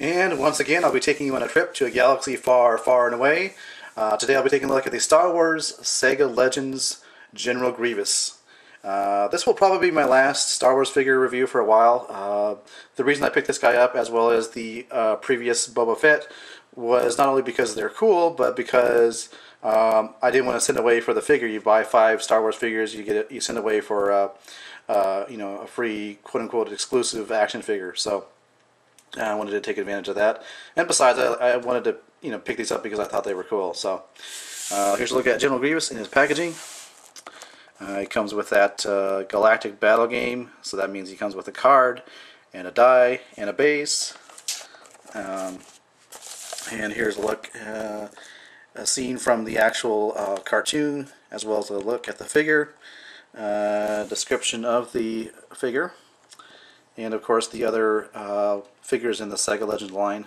And once again, I'll be taking you on a trip to a galaxy far, far and away. Today I'll be taking a look at the Star Wars Saga Legends General Grievous. This will probably be my last Star Wars figure review for a while. The reason I picked this guy up, as well as the previous Boba Fett, was not only because they're cool, but because I didn't want to send away for the figure. You buy 5 Star Wars figures, you send away for a free quote-unquote exclusive action figure. So I wanted to take advantage of that, and besides, I wanted to pick these up because I thought they were cool. So here's a look at General Grievous in his packaging. It comes with that galactic battle game, so that means he comes with a card and a die and a base. And here's a look, a scene from the actual cartoon, as well as a look at the figure, description of the figure, and of course the other figures in the Saga Legends line.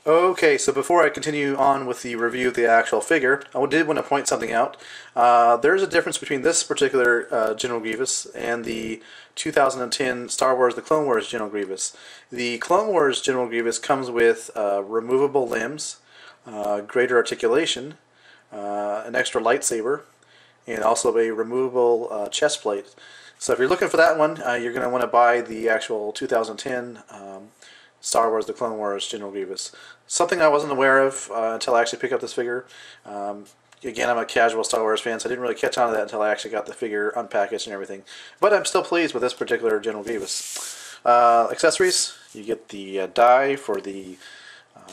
Okay, so before I continue on with the review of the actual figure, I did want to point something out. There's a difference between this particular General Grievous and the 2010 Star Wars The Clone Wars General Grievous. The Clone Wars General Grievous comes with removable limbs, greater articulation, an extra lightsaber, and also a removable chest plate. So if you're looking for that one, you're going to want to buy the actual 2010 Star Wars The Clone Wars General Grievous. Something I wasn't aware of until I actually picked up this figure. Again, I'm a casual Star Wars fan, so I didn't really catch on to that until I actually got the figure unpackaged and everything. But I'm still pleased with this particular General Grievous. Accessories, you get the die for the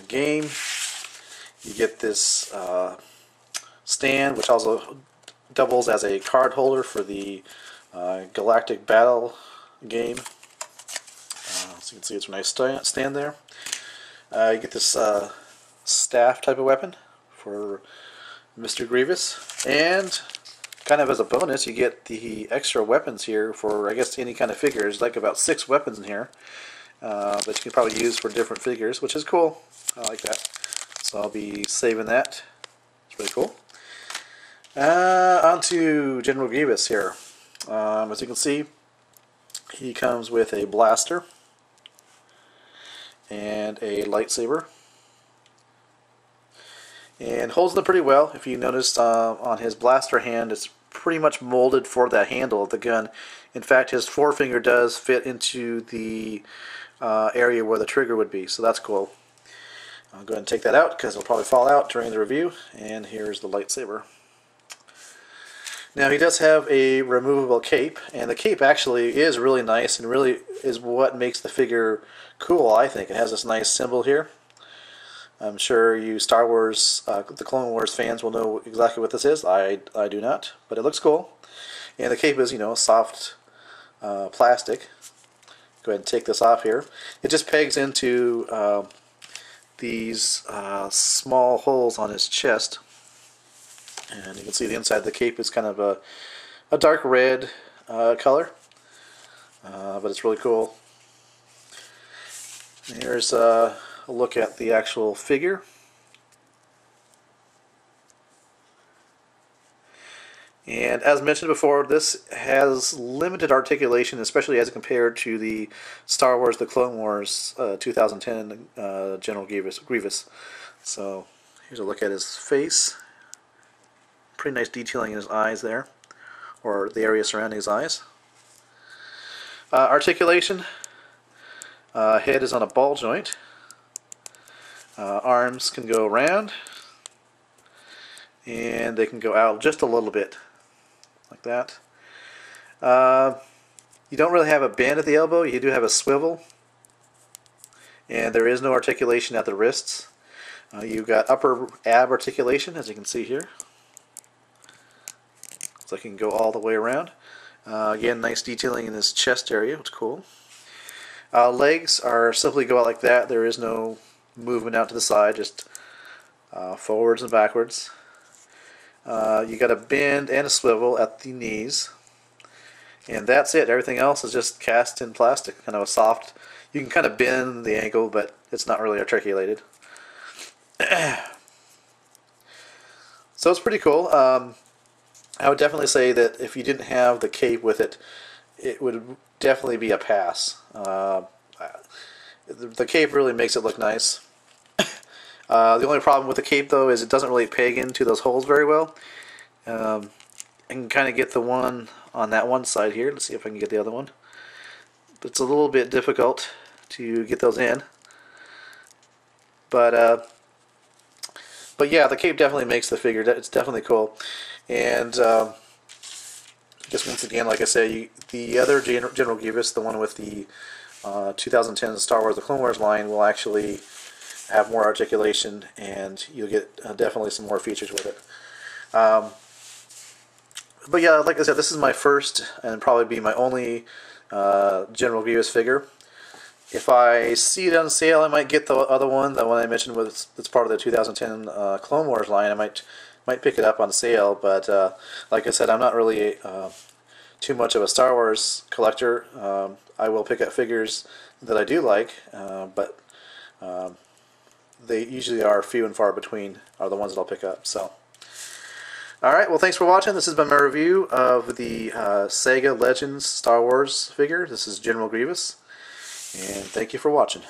game. You get this stand, which also doubles as a card holder for the galactic battle game. So you can see it's a nice stand there. You get this staff type of weapon for Mr. Grievous, and kind of as a bonus you get the extra weapons here for, I guess, any kind of figure. There's like about 6 weapons in here that you can probably use for different figures, which is cool. I like that. So I'll be saving that. It's really cool. On to General Grievous here. As you can see, he comes with a blaster and a lightsaber, and holds them pretty well. If you notice on his blaster hand, it's pretty much molded for the handle of the gun. In fact, his forefinger does fit into the area where the trigger would be, so that's cool. I'll go ahead and take that out because it'll probably fall out during the review. And here's the lightsaber. Now, he does have a removable cape, and the cape actually is really nice and really is what makes the figure cool, I think. It has this nice symbol here. I'm sure you Star Wars, the Clone Wars fans will know exactly what this is. I do not, but it looks cool. And the cape is, soft plastic. Go ahead and take this off here. It just pegs into these small holes on his chest. And you can see the inside of the cape is kind of a dark red color, but it's really cool. Here's a look at the actual figure. And as mentioned before, this has limited articulation, especially as compared to the Star Wars The Clone Wars 2010 General Grievous. So here's a look at his face. Pretty nice detailing in his eyes there, or the area surrounding his eyes. Articulation. Head is on a ball joint. Arms can go around, and they can go out just a little bit, like that. You don't really have a bend at the elbow. You do have a swivel, and there is no articulation at the wrists. You've got upper ab articulation, as you can see here. So it can go all the way around. Again, nice detailing in his chest area, which is cool. Legs are simply go out like that. There is no movement out to the side, just forwards and backwards. You got a bend and a swivel at the knees, and that's it. Everything else is just cast in plastic, kind of a soft. You can kind of bend the ankle, but it's not really articulated. So it's pretty cool. I would definitely say that if you didn't have the cape with it, it would definitely be a pass. The cape really makes it look nice. The only problem with the cape, though, is it doesn't really peg into those holes very well. I can kind of get the one on that one side here. Let's see if I can get the other one. But it's a little bit difficult to get those in. But yeah, the cape definitely makes the figure. It's definitely cool. And just once again, like I said, the other General Grievous, the one with the 2010 Star Wars: The Clone Wars line, will actually have more articulation, and you'll get definitely some more features with it. But yeah, like I said, this is my first and probably be my only General Grievous figure. If I see it on sale, I might get the other one, the one I mentioned that's part of the 2010 Clone Wars line. I might pick it up on sale, but like I said, I'm not really too much of a Star Wars collector. I will pick up figures that I do like, but they usually are few and far between are the ones that I'll pick up. So, alright, well, thanks for watching. This has been my review of the Saga Legends Star Wars figure. This is General Grievous, and thank you for watching.